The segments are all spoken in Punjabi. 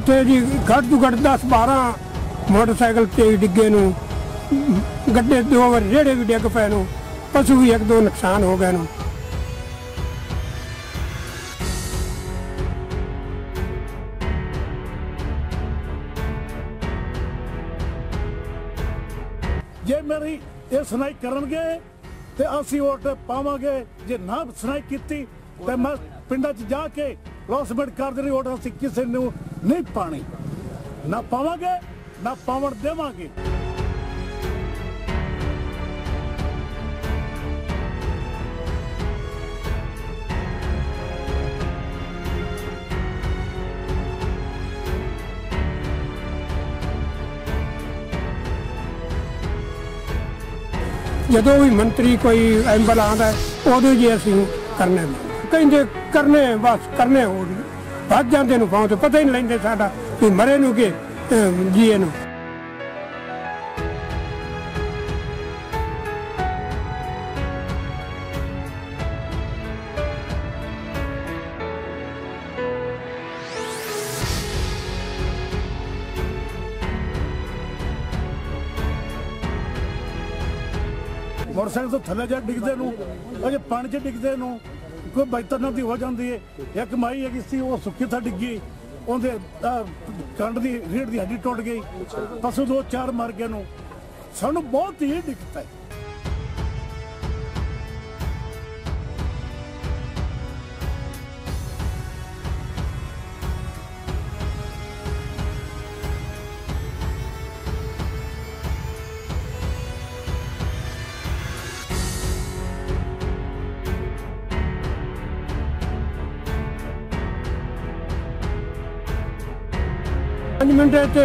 इत्थे जी घट तो घट 10-12 मोटरसाइकिल तेज डिगे नूं, गड्ढे 2 वार रेड़े भी डिग पे नूं, पशु भी 1-2 नुकसान हो गए नूं। जे मेरी ये सुनाई करनगे ते असीं वोट पावांगे, जे ना सुनाई कीती ते मैं पिंडां च जाके लॉसमेंट कर देनी वोट असीं किसी नूं नहीं पानी, ना पावांगे ना पावण देवांगे। जदों भी मंत्री कोई एम्बल आता है उदों जी असीं करने कहिंदे करने बस करने हो भज जाते पाओ तो पता ही नहीं लेंदे साडा कि मरे नूं कि जीए नूं। मोटरसाइकिल तो थले जा डिगदे नूं अजे पानी च डिगदे नूं कोई बचतर दी हो जाती है। एक माई है सी वो सुक्की था डिगी, उनके कंड की रीढ़ की हड्डी टुट गई, पशु 2-4 मर गए नूं। सानू बहुत ही दिक्कत है। मिनट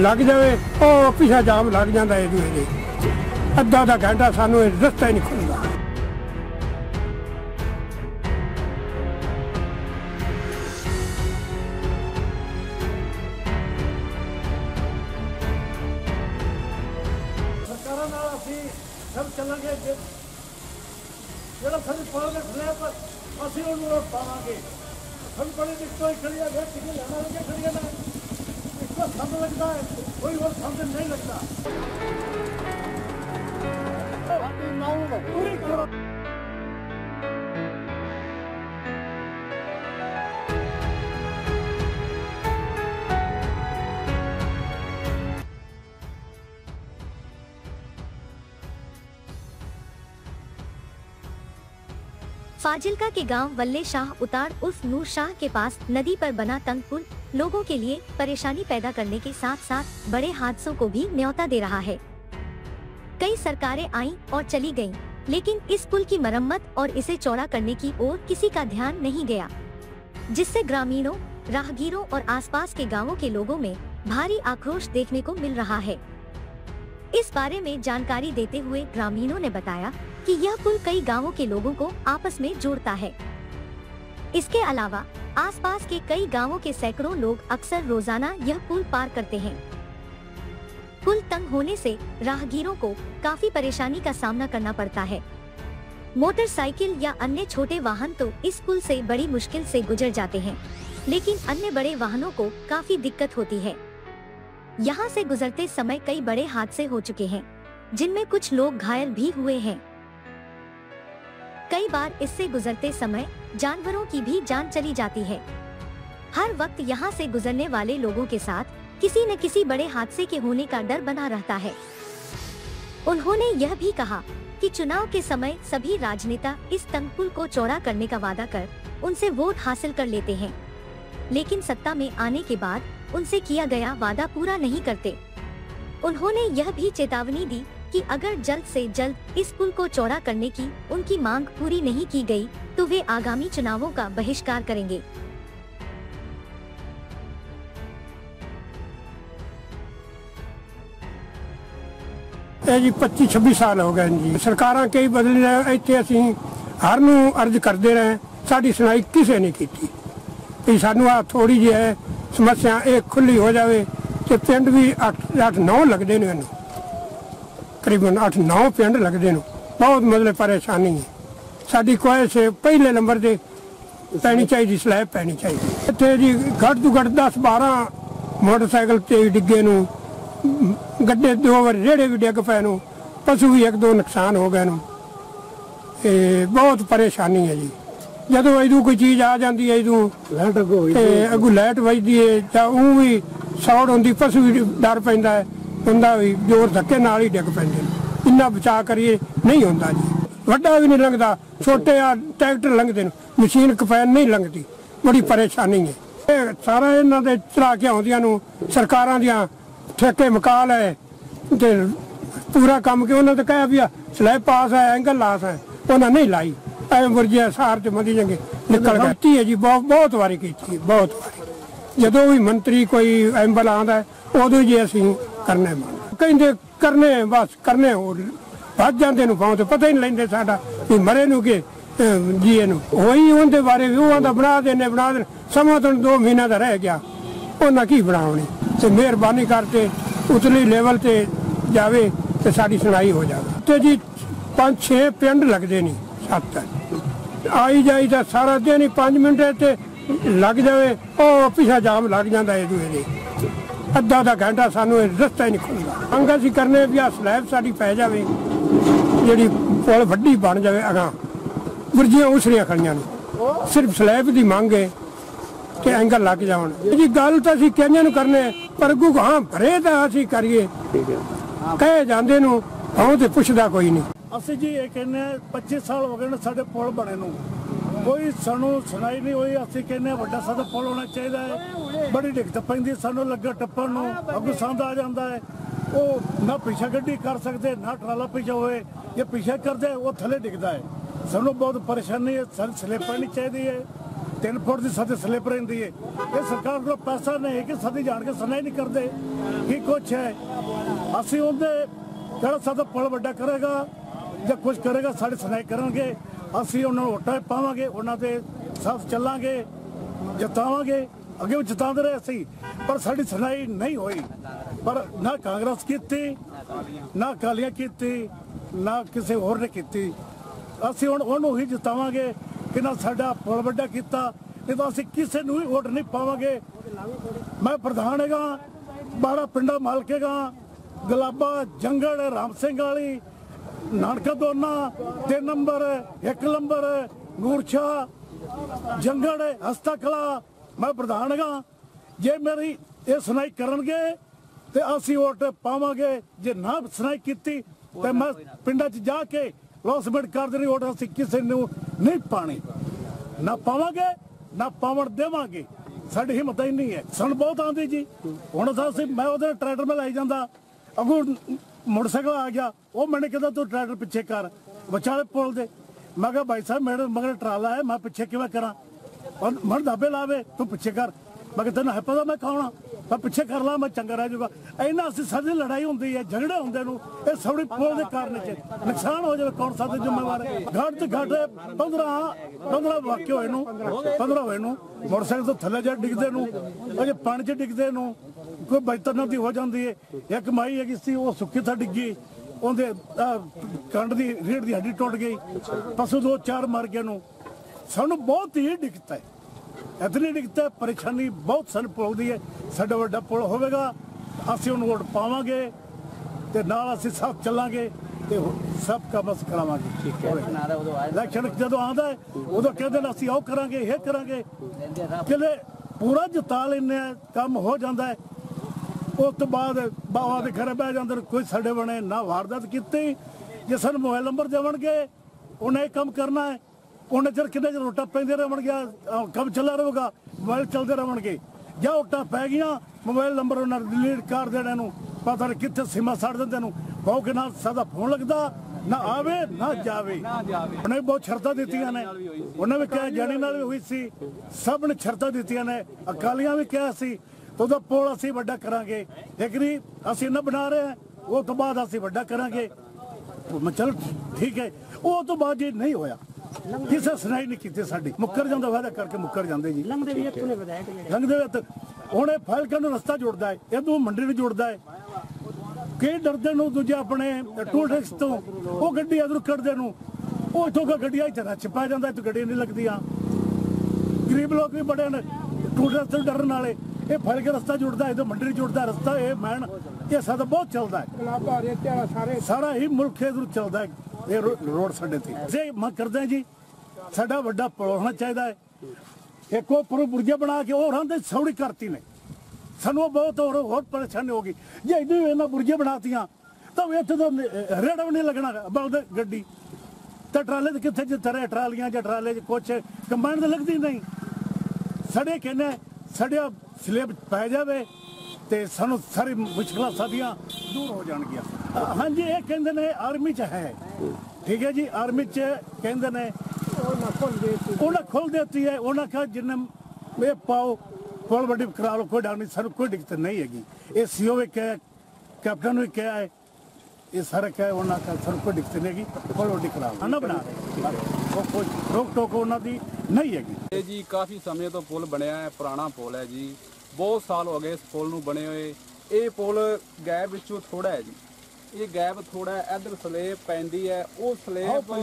लग जाए और पिछा जाम लग जाता है, अद्धा घंटा सानू रस्ता ही नहीं खुलता। सरकारां नाल असीं सब चलांगे, जेड़ा साडी पार्लियामेंट खड़िया पर असीं उहनूं वोट पावांगे। हम बड़ी दिक्कत खड़ी है, वेट कितनी लाना लगे खड़ी है ना, इसको समझ लगता है कोई और समझ नहीं लगता। पूरी करो। फाजिल्का के गांव वल्ले शाह उतार उर्फ नूर शाह के पास नदी पर बना तंग पुल लोगों के लिए परेशानी पैदा करने के साथ साथ बड़े हादसों को भी न्योता दे रहा है। कई सरकारें आईं और चली गईं, लेकिन इस पुल की मरम्मत और इसे चौड़ा करने की ओर किसी का ध्यान नहीं गया, जिससे ग्रामीणों, राहगीरों और आसपास के गांवों के लोगों में भारी आक्रोश देखने को मिल रहा है। इस बारे में जानकारी देते हुए ग्रामीणों ने बताया कि यह पुल कई गांवों के लोगों को आपस में जोड़ता है। इसके अलावा आसपास के कई गांवों के सैकड़ों लोग अक्सर रोजाना यह पुल पार करते हैं। पुल तंग होने से राहगीरों को काफी परेशानी का सामना करना पड़ता है। मोटरसाइकिल या अन्य छोटे वाहन तो इस पुल से बड़ी मुश्किल से गुजर जाते हैं, लेकिन अन्य बड़े वाहनों को काफी दिक्कत होती है। यहाँ से गुजरते समय कई बड़े हादसे हो चुके हैं, जिनमें कुछ लोग घायल भी हुए हैं। कई बार इससे गुजरते समय जानवरों की भी जान चली जाती है। हर वक्त यहाँ से गुजरने वाले लोगों के साथ किसी न किसी बड़े हादसे के होने का डर बना रहता है। उन्होंने यह भी कहा कि चुनाव के समय सभी राजनेता इस तंग पुल को चौड़ा करने का वादा कर उनसे वोट हासिल कर लेते हैं, लेकिन सत्ता में आने के बाद उनसे किया गया वादा पूरा नहीं करते। उन्होंने यह भी चेतावनी दी कि अगर जल्द से जल्द इस पुल को चौड़ा करने की उनकी मांग पूरी नहीं की गई तो वे आगामी चुनावों का बहिष्कार करेंगे। जी 25-26 साल हो गए जी, सरकारां कई बदल रहे, इत्थे असीं हर नूं अर्ज करते रहे, साडी सुनाई किसी ने की। भी सानू आ थोड़ी जी है समस्या ये खुली हो जाए तो पिंड भी 8-9 लगते हैं, करीबन 8-9 पिंड लगते हैं। बहुत मतलब परेशानी है। साडी ख्वाहिश पहले नंबर से पैनी चाहिए, स्लैब पैनी चाहिए। इत्थे जी घट तो घट 10-12 मोटरसाइकिल ते डिगे नूं गड्ढे 2 वार रेड़े भी डिग पए नूं पशु भी 1-2 नुकसान हो गए नूं बहुत परेशानी है जी ਜਦੋਂ ਇਦੋਂ ਕੋਈ ਚੀਜ਼ ਆ ਜਾਂਦੀ ਹੈ ਇਦੋਂ ਲਾਈਟ ਅੱਗੋਂ ਲਾਈਟ ਵੱਜਦੀ ਹੈ ਜਾਂ ਉਹ ਵੀ ਸ਼ਾਰਟ ਹੁੰਦੀ ਪਸ਼ੂ ਵੀ ਡਰ ਪੈਂਦਾ ਹੈ ਹੁੰਦਾ ਵੀ ਜ਼ੋਰ ਧੱਕੇ ਨਾਲ ਹੀ ਡਿੱਗ ਪੈਂਦੇ ਨੇ ਇੰਨਾ ਬਚਾਅ ਕਰੀਏ ਨਹੀਂ ਹੁੰਦਾ ਜੀ ਵੱਡਾ ਵੀ ਨਹੀਂ ਲੰਘਦਾ ਛੋਟੇ ਆ ਟਰੈਕਟਰ ਲੰਘਦੇ ਨੇ ਮਸ਼ੀਨ ਕਪੈਨ ਨਹੀਂ ਲੰਘਦੀ ਬੜੀ ਪਰੇਸ਼ਾਨੀ ਹੈ ਇਹ ਸਾਰਾ ਇਹਨਾਂ ਦੇ ਚਲਾ ਕੇ ਆਉਂਦੀਆਂ ਨੂੰ ਸਰਕਾਰਾਂ ਦੀਆਂ ਠੇਕੇ ਮੁਕਾ ਲਏ ਤੇ ਪੂਰਾ ਕੰਮ ਕਿ ਉਹਨਾਂ ਤੇ ਕਹਿਆ ਵੀ ਸਲੈਬ ਪਾਸ ਹੈ ਐਂਗਲ ਲਾਸ ਹੈ ਉਹਨਾਂ ਨਹੀਂ ਲਾਈ ਐਵੇਂ ਵਰਜਿਆ ਸਾਰ ਤੇ ਮਦੀ ਜੰਗੇ ਨਿਕਲ ਗਈ ਹੈ ਜੀ ਬਹੁਤ ਵਾਰੀ ਕੀਤੀ ਬਹੁਤ ਵਾਰੀ ਜਦੋਂ ਵੀ ਮੰਤਰੀ ਕੋਈ ਐਂਬਲ ਆਉਂਦਾ ਉਦੋਂ ਜੀ ਅਸੀਂ ਕਰਨੇ ਮੰਗ ਕਹਿੰਦੇ ਕਰਨੇ ਬਸ ਕਰਨੇ ਹੋਰ ਵੱਧ ਜਾਂਦੇ ਨੂੰ ਪਾਉਂ ਤੇ ਪਤਾ ਹੀ ਨਹੀਂ ਲੈਂਦੇ ਸਾਡਾ ਵੀ ਮਰੇ ਨੂੰ ਕਿ ਜੀਏ ਨੂੰ ਹੋਈ ਉਹਦੇ ਬਾਰੇ ਵੀ ਉਹ ਦਾ ਬਣਾ ਦੇ ਸਮਾਂ ਤੋਂ 2 ਮਹੀਨਾ ਦਾ ਰਹਿ ਗਿਆ ਉਹਨਾਂ ਕੀ ਬਣਾਉਣੀ ਤੇ ਮਿਹਰਬਾਨੀ ਕਰਕੇ ਉਤਲੀ ਲੈਵਲ ਤੇ ਜਾਵੇ ਤੇ ਸਾਡੀ ਸੁਣਾਈ ਹੋ ਜਾਵੇ ਤੇ ਜੀ 5-6 ਪਿੰਡ ਲੱਗਦੇ ਨਹੀਂ 7 आई जाई तो सारा दिन ही 5 मिनट ते लग जाए पिछा जाम लग जाता है दूए अद्धा घंटा सानू रस्ता ही नहीं खुलता अंग असीं करने भी आ स्लैब साडी पै जाए जी पुल वड्डी बन जाए अगां बुरजियां उसरियां खड़ियां ने सिर्फ स्लैब की मंग है कि एंगल लग जान जी गल तो असीं कईयां नूं करने पर अगों हाँ भरे तो असीं करिए कहे जांदे नूं आउं ते पुछदा कोई नहीं ਅਸੀਂ ਜੀ ਇਹ ਕਹਿੰਦੇ 25 ਸਾਲ ਹੋ ਗਏ ਨੇ ਸਾਡੇ ਪੁਲ ਬਣੇ ਨੂੰ ਕੋਈ ਸਾਨੂੰ ਸੁਣਾਈ ਨਹੀਂ ਹੋਈ ਅਸੀਂ ਕਹਿੰਦੇ ਵੱਡਾ ਸਾਡਾ ਪੁਲ ਹੋਣਾ ਚਾਹੀਦਾ ਹੈ ਬੜੀ ਦਿੱਕਤ ਪੈਂਦੀ ਸਾਨੂੰ ਲੱਗਾ ਟੱਪਣ ਨੂੰ ਅੱਗੋਂ ਸੰਦ ਆ ਜਾਂਦਾ ਹੈ ਉਹ ਨਾ ਪਿੱਛਾ ਗੱਡੀ ਕਰ ਸਕਦੇ ਨਾ ਟਰਾਲਾ ਪਿੱਛਾ ਹੋਏ ਜੇ ਪਿੱਛਾ ਕਰਦੇ ਉਹ ਥੱਲੇ ਡਿੱਗਦਾ ਹੈ ਸਾਨੂੰ ਬਹੁਤ ਪਰੇਸ਼ਾਨੀ ਹੈ ਸਾਨੂੰ ਸਲਿੱਪ ਨਹੀਂ ਚਾਹੀਦੀ ਹੈ 3 ਫੁੱਟ ਦੀ ਸਾਡੇ ਸਲਿੱਪ ਰਹਿੰਦੀ ਹੈ ਇਹ ਸਰਕਾਰ ਕੋਲ ਪੈਸਾ ਨਹੀਂ ਕਿ ਸਾਡੀ ਜਾਣ ਕੇ ਸੁਣਾਈ ਨਹੀਂ ਕਰਦੇ ਕੀ ਕੁਛ ਹੈ ਅਸੀਂ ਉਹਦੇ ਜਿਹੜਾ ਸਾਡਾ ਪੁਲ ਵੱਡਾ ਕਰੇਗਾ ਜਾਂ ਕੁਝ ਕਰੇਗਾ ਸਾਡੇ ਸੁਣਾਈ ਕਰਾਂਗੇ ਅਸੀਂ ਉਹਨਾਂ ਨੂੰ ਵੋਟਾਂ ਪਾਵਾਂਗੇ ਉਹਨਾਂ ਦੇ ਸਾਥ ਚੱਲਾਂਗੇ ਜਿਤਾਵਾਂਗੇ ਅੱਗੇ ਵੀ ਜਿਤਾਉਂਦੇ ਰਹੇ ਅਸੀਂ ਪਰ ਸਾਡੀ ਸੁਣਾਈ ਨਹੀਂ ਹੋਈ ਪਰ ਨਾ ਕਾਂਗਰਸ ਕੀਤੀ ਨਾ ਅਕਾਲੀਆਂ ਕੀਤੀ ਨਾ ਕਿਸੇ ਹੋਰ ਨੇ ਕੀਤੀ ਅਸੀਂ ਹੁਣ ਉਹਨੂੰ ਹੀ ਜਿਤਾਵਾਂਗੇ ਕਿ ਨਾ ਸਾਡਾ ਪੁਲ ਵੱਡਾ ਕੀਤਾ ਨਹੀਂ ਤਾਂ ਅਸੀਂ ਕਿਸੇ ਨੂੰ ਵੀ ਵੋਟ ਨਹੀਂ ਪਾਵਾਂਗੇ ਮੈਂ ਪ੍ਰਧਾਨ ਹੈਗਾ 12 ਪਿੰਡਾਂ ਮਾਲਕੇਗਾ ਗਲਾਬਾ ਜੰਗਲ ਰਾਮ ਸਿੰਘ ਵਾਲੀ ਨਾਨਕਾ ਦੋਨਾ 3 ਨੰਬਰ 1 ਨੰਬਰ ਨੂਰਸ਼ਾ ਜੰਗਲ ਹਸਤਾ ਕਲਾ ਮੈਂ ਪ੍ਰਧਾਨ ਹਾਂ ਜੇ ਮੇਰੀ ਇਹ ਸੁਣਾਈ ਕਰਨਗੇ ਤੇ ਅਸੀਂ ਵੋਟ ਪਾਵਾਂਗੇ ਜੇ ਨਾ ਸੁਣਾਈ ਕੀਤੀ ਤੇ ਮੈਂ ਪਿੰਡਾਂ 'ਚ ਜਾ ਕੇ ਲੌਸਮੈਂਟ ਕਰ ਦੇਣੀ ਵੋਟ ਅਸੀਂ ਕਿਸੇ ਨੂੰ ਨਹੀਂ ਪਾਣੀ ਨਾ ਪਾਵਾਂਗੇ ਨਾ ਪਾਵਣ ਦੇਵਾਂਗੇ ਸਾਡੀ ਹਿੰਮਤ ਹੀ ਨਹੀਂ ਹੈ ਸਾਨੂੰ ਬਹੁਤ ਆਉਂਦੀ ਜੀ ਹੁਣ ਤਾਂ ਅਸੀਂ ਮੈਂ ਉਹਦੇ ਟਰੈਕਟਰ ਮੈਂ ਲਾਈ ਜਾਂਦਾ ਅੱਗੋਂ मोटरसाइकिल आ गया वो मैंने कहता तू ट्रैक्टर पीछे कर विचाले पुल दे मैं कहा भाई साहब मेरे मगर ट्राला है मैं पीछे किवें करा और मन दाबे लावे तू पीछे कर मैं तेन है पता मैं कौन मैं पीछे कर ला मैं चंगा रह जाऊगा इन्ना सारी लड़ाई होंगी है झगड़े होंगे ये सौड़ी पुल के कारण नुकसान हो जाए कौन सा जिम्मेवार है घट तो घट 15 वाक्य होए 15 होए मोटरसाइकिल तो थले जा डिगदे अजे पानी च डिगदे कोई बचतना दी हो जाती है एक माई हैगी सी वो सुक्की था डिग्गी ਉਹਦੇ ਕੰਡ ਦੀ ਰੀੜ ਦੀ ਹੱਡੀ ਟੁੱਟ ਗਈ ਪਸ਼ੂ 2-4 ਮਰ ਗਏ ਨੂੰ ਸਾਨੂੰ ਬਹੁਤ ਹੀ ਦਿੱਕਤ ਹੈ ਇਤਨੀ ਦਿੱਕਤ ਹੈ ਪਰੇਸ਼ਾਨੀ ਬਹੁਤ ਸਾਨੂੰ ਪਊਗੀ ਹੈ ਸਾਡਾ ਵੱਡਾ ਪੁਲ ਹੋਵੇਗਾ ਅਸੀਂ ਉਹਨੂੰ ਵੋਟ ਪਾਵਾਂਗੇ ਤੇ ਨਾਲ ਅਸੀਂ ਸਾਥ ਚੱਲਾਂਗੇ ਤੇ ਸਭ ਕੰਮ ਅਸੀਂ ਕਰਾਵਾਂਗੇ ਠੀਕ ਹੈ ਇਲੈਕਸ਼ਨ ਜਦੋਂ ਆਉਂਦਾ ਉਦੋਂ ਕਹਿੰਦੇ ਨੇ ਅਸੀਂ ਉਹ ਕਰਾਂਗੇ ਇਹ ਕਰਾਂਗੇ ਕਿਲੇ ਪੂਰਾ ਜਿਤਾ ਲੈਂਦੇ ਆ ਕੰਮ ਹੋ ਜਾਂਦਾ ਹੈ उस तो बाद बाबा के घर बह जाते कोई साढ़े बने ना वारदात की जे सू मोबाइल नंबर देवणगे उन्हें काम करना है उन्हें चर कि रोटा पेंदे रहणगे काम चला रहेगा मोबाइल चलते रहणगे ਜਾਂ ਵੋਟਾਂ ਪੈ ਗਈਆਂ ਮੋਬਾਈਲ ਨੰਬਰ ਉਹਨਾਂ ਡਿਲੀਟ ਕਰ ਦੇਣੇ ਨੂੰ ਪਤਾ ਨਹੀਂ ਕਿੱਥੇ ਸੀਮਾ ਛੱਡ ਦਿੰਦੇ ਨੂੰ ਬਹੁ ਕੇ ਨਾਲ ਸਾਦਾ ਫੋਨ ਲੱਗਦਾ ਨਾ ਆਵੇ ਨਾ ਜਾਵੇ ਉਹਨੇ ਬਹੁਤ ਸ਼ਰਤਾਂ ਦਿੱਤੀਆਂ ਨੇ ਉਹਨੇ ਵੀ ਕਿਹਾ ਜਾਣੀ ਨਾਲ ਵੀ ਹੋਈ ਸੀ ਸਭ ਨੇ ਸ਼ਰਤਾਂ ਦਿੱਤੀਆਂ ਨੇ ਅਕਾਲੀਆਂ ਵੀ ਕਿਹਾ ਸੀ ਉਹਦਾ ਪੁਲ ਅਸੀਂ ਵੱਡਾ ਕਰਾਂਗੇ ਲੇਕਿਨ ਅਸੀਂ ਨਾ ਬਣਾ ਰਹੇ ਉਹ ਤੋਂ ਬਾਅਦ ਅਸੀਂ ਵੱਡਾ ਕਰਾਂਗੇ ਚਲੋ ਠੀਕ ਹੈ ਉਹ ਤੋਂ ਬਾਅਦ ਜੀ ਨਹੀਂ ਹੋਇਆ ਕਿਸੇ ਸੁਣਾਈ ਨਹੀਂ ਕੀਤੀ ਸਾਡੀ ਮੁੱਕਰ ਜਾਂਦਾ ਵਾਅਦਾ ਕਰਕੇ ਮੁੱਕਰ ਜਾਂਦੇ ਜੀ ਲੰਘਦੇ ਵੀ ਇੱਥੋਂ ਨੇ ਵਿਧਾਇਕ ਲੰਘਦੇ ਵੀ ਹੁਣ ਇਹ ਫਾਇਲਕਾਂ ਨੂੰ ਰਸਤਾ ਜੋੜਦਾ ਹੈ ਇਹਨੂੰ ਮੰਡੀ ਨੂੰ ਜੋੜਦਾ ਹੈ ਕਈ ਡਰਦੇ ਨੂੰ ਦੂਜੇ ਆਪਣੇ ਟੂਲ ਟੈਕਸ ਤੋਂ ਉਹ ਗੱਡੀ ਇਧਰੋਂ ਕੱਢਦੇ ਨੂੰ ਉਹ ਇੱਥੋਂ ਗੱਡੀਆਂ ਇੱਥੇ ਰੱਛ ਪੈ ਜਾਂਦਾ ਇੱਥੇ ਗੱਡੀਆਂ ਨਹੀਂ ਲੱਗਦੀਆਂ ਗਰੀਬ ਲੋਕ ਵੀ ਬੜੇ ਨੇ ਟੂਲ ਟੈਕਸ ਤੋਂ ਡਰਨ ਵਾਲੇ ਇਹ ਫੜ ਕੇ ਰਸਤਾ ਜੁੜਦਾ, ਇਹ ਮੰਡੀ ਜੁੜਦਾ ਰਸਤਾ, ਇਹ ਮੈਨ ਇਹ ਸਾਡਾ ਬਹੁਤ ਚੱਲਦਾ ਹੈ। ਸਾਰਾ ਹੀ ਮੁਲਕ ਇਧਰ ਚੱਲਦਾ ਹੈ ਇਹ ਰੋਡ ਸਾਡੇ ਤੇ। ਜੇ ਮੈਂ ਕਰਦਾ ਜੀ ਸਾਡਾ ਵੱਡਾ ਪੁਲ ਹੋਣਾ ਚਾਹੀਦਾ ਹੈ। ਇੱਕ ਉਹ ਬੁਰਜੇ ਬਣਾ ਕੇ ਉਹ ਰਹਿੰਦੇ ਸੌੜੀ ਕਰਤੀ ਨੇ, ਸਾਨੂੰ ਬਹੁਤ ਹੋਰ ਪਰੇਸ਼ਾਨੀ ਹੋ ਗਈ। ਜੇ ਇਦੋਂ ਇਹਨਾਂ ਬੁਰਜੇ ਬਣਾਤੀਆਂ ਤਾਂ ਇੱਥੇ ਤਾਂ ਰੇੜਾ ਵੀ ਨਹੀਂ ਲੱਗਣਾ ਬਹੁਤ ਗੱਡੀ ਤਾਂ ਟਰਾਲੇ ਤੇ ਕਿੱਥੇ ਜਿੱਥੇ ਟਰਾਲੀਆਂ ਜਾਂ ਟਰਾਲੇ 'ਚ ਕੁਛ ਕੰਬਾਈਨ ਤਾਂ ਲੱਗਦੀ ਨਹੀਂ। ਸਾਡੇ ਕਹਿੰਦੇ ਸਾਡਾ ਸਲੇਬ ਪੈ ਜਾਵੇ ਤੇ ਸਾਨੂੰ ਸਾਰੀ ਮੁਸ਼ਕਲਾਂ ਸਾਡੀਆਂ ਦੂਰ ਹੋ ਜਾਣਗੀਆਂ। ਹਾਂਜੀ ਇਹ ਕਹਿੰਦੇ ਨੇ ਆਰਮੀ 'ਚ ਹੈ, ਠੀਕ ਹੈ ਜੀ, ਆਰਮੀ 'ਚ ਕਹਿੰਦੇ ਨੇ ਉਹਨਾਂ ਖੋਲ ਦੇਤੀ ਹੈ। ਉਹਨਾਂ ਕਹਾ ਜਿੰਨੇ ਇਹ ਪਾਓ ਪੁਲ ਵੱਡੀ ਕਰਾ ਲਓ, ਕੋਈ ਡਰ ਨਹੀਂ, ਸਾਨੂੰ ਕੋਈ ਦਿੱਕਤ ਨਹੀਂ ਹੈਗੀ। ਇਹ ਸੀਓ ਵੀ ਕਿਹਾ, ਕੈਪਟਨ ਵੀ ਕਿਹਾ ਹੈ, ਇਹ ਸਾਰਾ ਕਿਹਾ ਉਹਨਾਂ ਦਾ ਸਾਨੂੰ ਕੋਈ ਦਿੱਕਤ ਨਹੀਂ ਹੈਗੀ, ਪੁਲ ਵੱਡੀ ਕਰਾ ਲਓ ਨਾ ਬਣਾ ਉਹ ਕੋਈ ਰੋਕ ਟੋਕ ਉਹਨਾਂ ਦੀ ਨਹੀਂ ਹੈਗੀ। ਇਹ ਜੀ ਕਾਫੀ ਸਮੇਂ ਤੋਂ ਪੁਲ ਬਣਿਆ ਹੈ, ਪੁਰਾਣਾ ਪੁਲ ਹੈ ਜੀ, ਬਹੁਤ ਸਾਲ ਹੋ ਗਏ ਇਸ ਪੁਲ ਨੂੰ ਬਣੇ ਹੋਏ। ਇਹ ਪੁਲ ਗੈਪ ਵਿੱਚੋਂ ਥੋੜਾ ਹੈ ਜੀ, ਇਹ ਗੈਪ ਥੋੜਾ ਹੈ, ਇਧਰ ਸਲੇਬ ਪੈਂਦੀ ਹੈ, ਉਹ ਸਲੇਬ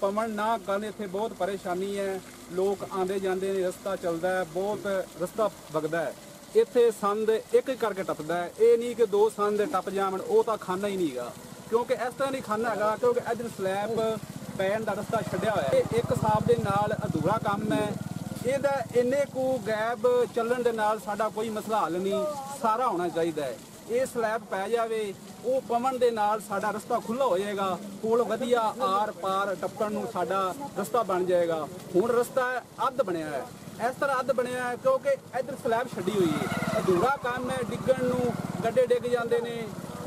ਪਵਨ ਨਾ ਕਰਨ ਇੱਥੇ ਬਹੁਤ ਪਰੇਸ਼ਾਨੀ ਹੈ। ਲੋਕ ਆਉਂਦੇ ਜਾਂਦੇ ਨੇ, ਰਸਤਾ ਚੱਲਦਾ ਹੈ, ਬਹੁਤ ਰਸਤਾ ਵਗਦਾ ਹੈ। ਇੱਥੇ ਸੰਦ ਇੱਕ ਕਰਕੇ ਟੱਪਦਾ ਹੈ, ਇਹ ਨਹੀਂ ਕਿ ਦੋ ਸੰਦ ਟੱਪ ਜਾਵਣ, ਉਹ ਤਾਂ ਖਾਨਾ ਹੀ ਨਹੀਂ ਹੈਗਾ, ਕਿਉਂਕਿ ਇਸ ਤਰ੍ਹਾਂ ਨਹੀਂ ਖਾਨਾ ਹੈਗਾ, ਕਿਉਂਕਿ ਇਧਰ ਸਲੈਬ ਪੈਣ ਦਾ ਰਸਤਾ ਛੱਡਿਆ ਹੋਇਆ ਹੈ। ਇਹ ਇੱਕ ਹਿਸਾਬ ਦੇ ਨਾਲ ਅਧੂਰਾ ਕੰਮ ਹੈ। ਇਹਦਾ ਇੰਨੇ ਕੁ ਗੈਪ ਚੱਲਣ ਦੇ ਨਾਲ ਸਾਡਾ ਕੋਈ ਮਸਲਾ ਹੱਲ ਨਹੀਂ, ਸਾਰਾ ਹੋਣਾ ਚਾਹੀਦਾ ਹੈ। ਇਹ ਸਲੈਬ ਪੈ ਜਾਵੇ, ਉਹ ਪਵਨ ਦੇ ਨਾਲ ਸਾਡਾ ਰਸਤਾ ਖੁੱਲ੍ਹਾ ਹੋ ਜਾਏਗਾ, ਪੁਲ ਵਧੀਆ ਆਰ ਪਾਰ ਟੱਪਣ ਨੂੰ ਸਾਡਾ ਰਸਤਾ ਬਣ ਜਾਏਗਾ। ਹੁਣ ਰਸਤਾ ਅੱਧ ਬਣਿਆ ਹੈ, ਇਸ ਤਰ੍ਹਾਂ ਅੱਧ ਬਣਿਆ ਹੈ ਕਿਉਂਕਿ ਇੱਧਰ ਸਲੈਬ ਛੱਡੀ ਹੋਈ ਹੈ, ਅਧੂਰਾ ਕੰਮ ਹੈ। ਡਿੱਗਣ ਨੂੰ ਗੱਡੇ ਡਿੱਗ ਜਾਂਦੇ ਨੇ,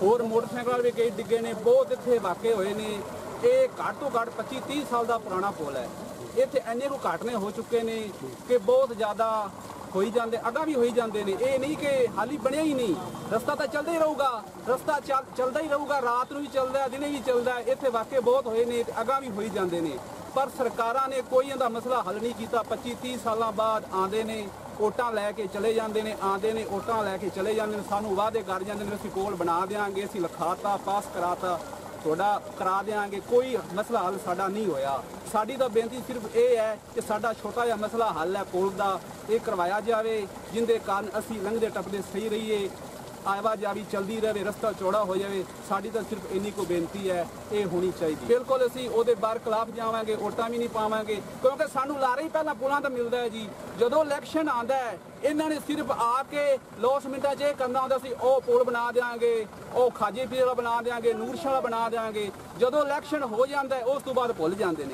ਹੋਰ ਮੋਟਰਸਾਈਕਲ ਵੀ ਕਈ ਡਿੱਗੇ ਨੇ, ਬਹੁਤ ਇੱਥੇ ਵਾਕੇ ਹੋਏ ਨੇ। ਇਹ ਘੱਟ ਤੋਂ ਘੱਟ 25-30 ਸਾਲ ਦਾ ਪੁਰਾਣਾ ਪੁਲ ਹੈ। ਇੱਥੇ ਇੰਨੇ ਕੁ ਘਟਨੇ ਹੋ ਚੁੱਕੇ ਨੇ ਕਿ ਬਹੁਤ ਜ਼ਿਆਦਾ ਹੋਈ ਜਾਂਦੇ, ਅੱਗਾ ਵੀ ਹੋਈ ਜਾਂਦੇ ਨੇ। ਇਹ ਨਹੀਂ ਕਿ ਹਾਲੀ ਬਣਿਆ ਹੀ ਨਹੀਂ, ਰਸਤਾ ਤਾਂ ਚੱਲਦਾ ਹੀ ਰਹੂਗਾ, ਰਸਤਾ ਚੱਲਦਾ ਹੀ ਰਹੂਗਾ, ਰਾਤ ਨੂੰ ਵੀ ਚੱਲਦਾ, ਦਿਨੇ ਵੀ ਚੱਲਦਾ। ਇੱਥੇ ਵਾਕੇ ਬਹੁਤ ਹੋਏ ਨੇ, ਅੱਗਾ ਵੀ ਹੋਈ ਜਾਂਦੇ ਨੇ, ਪਰ ਸਰਕਾਰਾਂ ਨੇ ਕੋਈ ਇਹਦਾ ਮਸਲਾ ਹੱਲ ਨਹੀਂ ਕੀਤਾ। 25-30 ਸਾਲਾਂ ਬਾਅਦ ਆਉਂਦੇ ਨੇ, ਵੋਟਾਂ ਲੈ ਕੇ ਚਲੇ ਜਾਂਦੇ ਨੇ, ਆਉਂਦੇ ਨੇ ਵੋਟਾਂ ਲੈ ਕੇ ਚਲੇ ਜਾਂਦੇ ਨੇ, ਸਾਨੂੰ ਵਾਅਦੇ ਕਰ ਜਾਂਦੇ ਨੇ ਅਸੀਂ ਕੋਲ ਬਣਾ ਦਿਆਂਗੇ, ਅਸੀਂ ਲਿਖਾਤਾ, ਪਾਸ ਕਰਾਤਾ, ਤੁਹਾਡਾ ਕਰਾ ਦਿਆਂਗੇ। ਕੋਈ ਮਸਲਾ ਹੱਲ ਸਾਡਾ ਨਹੀਂ ਹੋਇਆ। ਸਾਡੀ ਤਾਂ ਬੇਨਤੀ ਸਿਰਫ ਇਹ ਹੈ ਕਿ ਸਾਡਾ ਛੋਟਾ ਜਿਹਾ ਮਸਲਾ ਹੱਲ ਹੈ ਪੁਲ ਦਾ, ਇਹ ਕਰਵਾਇਆ ਜਾਵੇ, ਜਿੰਦੇ ਕਾਰਨ ਅਸੀਂ ਲੰਘਦੇ ਟੱਪਦੇ ਸਹੀ ਰਹੀਏ, ਆਵਾਜਾਈ ਚਲਦੀ ਰਹੇ, ਰਸਤਾ ਚੌੜਾ ਹੋ ਜਾਵੇ। ਸਾਡੀ ਤਾਂ ਸਿਰਫ ਇੰਨੀ ਕੋ ਬੇਨਤੀ ਹੈ, ਇਹ ਹੋਣੀ ਚਾਹੀਦੀ। ਬਿਲਕੁਲ ਅਸੀਂ ਉਹਦੇ ਬਾਹਰ ਖਿਲਾਫ ਜਾਵਾਂਗੇ, ਵੋਟਾਂ ਵੀ ਨਹੀਂ ਪਾਵਾਂਗੇ, ਕਿਉਂਕਿ ਸਾਨੂੰ ਲਾਰਾ ਹੀ ਪਹਿਲਾਂ ਪੁਲਾਂ ਦਾ ਮਿਲਦਾ ਹੈ ਜੀ। ਜਦੋਂ ਇਲੈਕਸ਼ਨ ਆਉਂਦਾ ਹੈ, ਇਹਨਾਂ ਨੇ ਸਿਰਫ ਆ ਕੇ ਲੋਸ ਮਿੰਟਾਂ 'ਚ ਇਹ ਕਰਨਾ ਹੁੰਦਾ ਸੀ, ਉਹ ਪੁਲ ਬਣਾ ਦਿਆਂਗੇ, ਉਹ ਖਾਜੇ ਪੀਰ ਵਾਲਾ ਬਣਾ ਦਿਆਂਗੇ, ਨੂਰਸ਼ਾਹ ਵਾਲਾ ਬਣਾ ਦਿਆਂਗੇ। ਜਦੋਂ ਇਲੈਕਸ਼ਨ ਹੋ ਜਾਂਦਾ ਹੈ, ਉਸ ਤੋਂ ਬਾਅਦ ਭੁੱਲ ਜਾਂਦੇ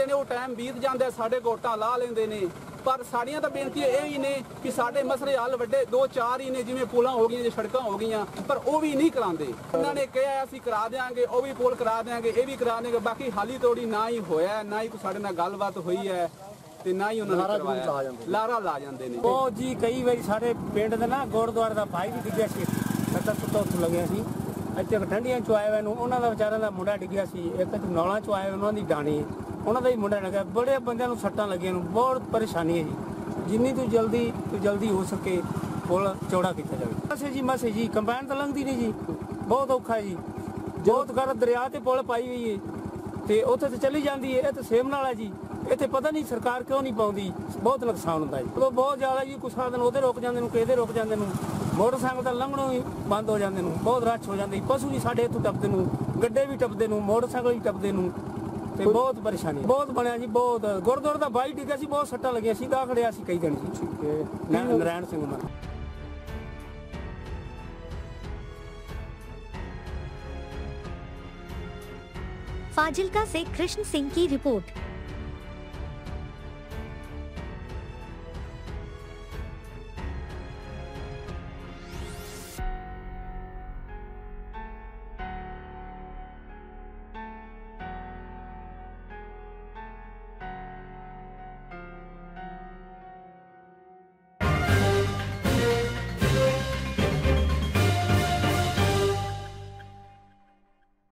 ਨੇ, ਉਹ ਟਾਈਮ ਬੀਤ ਜਾਂਦਾ, ਸਾਡੇ ਵੋਟਾਂ ਲਾ ਲੈਂਦੇ ਨੇ। ਪਰ ਸਾਡੀਆਂ ਤਾਂ ਬੇਨਤੀ ਇਹ ਹੀ ਨੇ ਕਿ ਸਾਡੇ ਮਸਲੇ ਹੱਲ ਵੱਡੇ 2-4 ਹੀ ਨੇ, ਜਿਵੇਂ ਪੁਲਾਂ ਹੋ ਗਈਆਂ, ਜੇ ਸੜਕਾਂ ਹੋ ਗਈਆਂ, ਪਰ ਉਹ ਵੀ ਨਹੀਂ ਕਰਾਉਂਦੇ। ਉਹਨਾਂ ਨੇ ਕਿਹਾ ਅਸੀਂ ਕਰਾ ਦਿਆਂਗੇ, ਉਹ ਵੀ ਪੁਲ ਕਰਾ ਦਿਆਂਗੇ, ਇਹ ਵੀ ਕਰਾ ਦਿਆਂਗੇ, ਬਾਕੀ ਹਾਲੀ ਤੋੜੀ ਨਾ ਹੀ ਹੋਇਆ, ਨਾ ਹੀ ਕੋਈ ਸਾਡੇ ਨਾਲ ਗੱਲਬਾਤ ਹੋਈ ਹੈ ਤੇ ਨਾ ਹੀ ਉਹਨਾਂ ਨੇ ਕਰਵਾਇਆ, ਲਾਰਾ ਲਾ ਜਾਂਦੇ ਨੇ। ਉਹ ਜੀ ਕਈ ਵਾਰੀ ਸਾਡੇ ਪਿੰਡ ਦੇ ਨਾ ਗੁਰਦੁਆਰੇ ਦਾ ਭਾਈ ਵੀ ਡਿੱਗਿਆ ਸੀ, ਸੱਟਾਂ ਸੁੱਟਾਂ ਉੱਥੇ ਲੱਗਿਆ ਸੀ। ਇੱਥੇ ਠੰਡੀਆਂ ਚੋਂ ਆਏ ਨੂੰ ਉਹਨਾਂ ਦਾ ਵਿਚਾਰਿਆਂ ਦਾ ਮੁੰਡਾ ਡਿੱਗਿਆ ਸੀ, ਇੱਕ ਨੌਲਾਂ ਚੋਂ ਆਏ ਉਹਨਾਂ ਦੀ ਡਾਣੀ, ਉਹਨਾਂ ਦਾ ਹੀ ਮੁੰਡਾ ਲੱਗਿਆ। ਬੜੇ ਬੰਦਿਆਂ ਨੂੰ ਸੱਟਾਂ ਲੱਗੀਆਂ ਨੂੰ, ਬਹੁਤ ਪਰੇਸ਼ਾਨੀ ਹੈ ਜੀ। ਜਿੰਨੀ ਤੋਂ ਜਲਦੀ ਹੋ ਸਕੇ ਪੁਲ ਚੌੜਾ ਕੀਤਾ ਜਾਵੇ। ਮਸੇ ਜੀ ਕੰਬਾਈਨ ਤਾਂ ਲੰਘਦੀ ਨਹੀਂ ਜੀ, ਬਹੁਤ ਔਖਾ ਹੈ ਜੀ। ਬਹੁਤ ਕਰ ਦਰਿਆ ਤੇ ਪੁਲ ਪਾਈ ਹੋਈ ਹੈ ਤੇ ਉੱਥੇ ਤੇ ਚਲੀ ਜਾਂਦੀ ਹੈ, ਇਹ ਤਾਂ ਸੇਮ ਨਾਲ ਹੈ ਜੀ। ਇੱਥੇ ਪਤਾ ਨਹੀਂ ਸਰਕਾਰ ਕਿਉਂ ਨਹੀਂ ਪਾਉਂਦੀ, ਬਹੁਤ ਨੁਕਸਾਨ ਹੁੰਦਾ ਜੀ। ਉਦੋਂ ਬਹੁਤ ਜ਼ਿਆਦਾ ਜੀ, ਕੁਛ ਸਾਰਾ ਦਿਨ ਉਹਦੇ ਰੁਕ ਜਾਂਦੇ ਨੂੰ, ਕਿਹਦੇ ਰੁਕ ਜਾਂਦੇ ਨੂੰ, ਮੋਟਰਸਾਈਕਲ ਤਾਂ ਲੰਘਣੋਂ ਹੀ ਬੰਦ ਹੋ ਜਾਂਦੇ ਨੂੰ, ਬਹੁਤ ਰਸ਼ ਹੋ ਜਾਂਦੀ। ਪਸ਼ੂ ਵੀ ਸਾਡੇ ਇੱਥੋਂ ਟੱਪਦੇ ਨੂੰ, ਗੱਡੇ ਵੀ ਟੱਪਦੇ ਨੂੰ, ਮੋਟਰਸਾਈਕਲ ਵੀ ਟੱਪਦੇ ਨੂੰ, ਤੇ ਬਹੁਤ ਪਰੇਸ਼ਾਨੀ ਬਹੁਤ ਬਣਿਆ ਜੀ। ਬਹੁਤ ਗੁਰਦੁਆਰੇ ਦਾ ਬਾਈ ਡਿੱਗਿਆ ਸੀ, ਬਹੁਤ ਸੱਟਾਂ ਲੱਗੀਆਂ ਸੀ, ਦਾ ਖੜਿਆ ਸੀ ਕਈ ਦਿਨ ਜੀ। ਨਾਰਾਇਣ ਸਿੰਘ ਉਮਰ। फाजिल्का से कृष्ण सिंह की रिपोर्ट।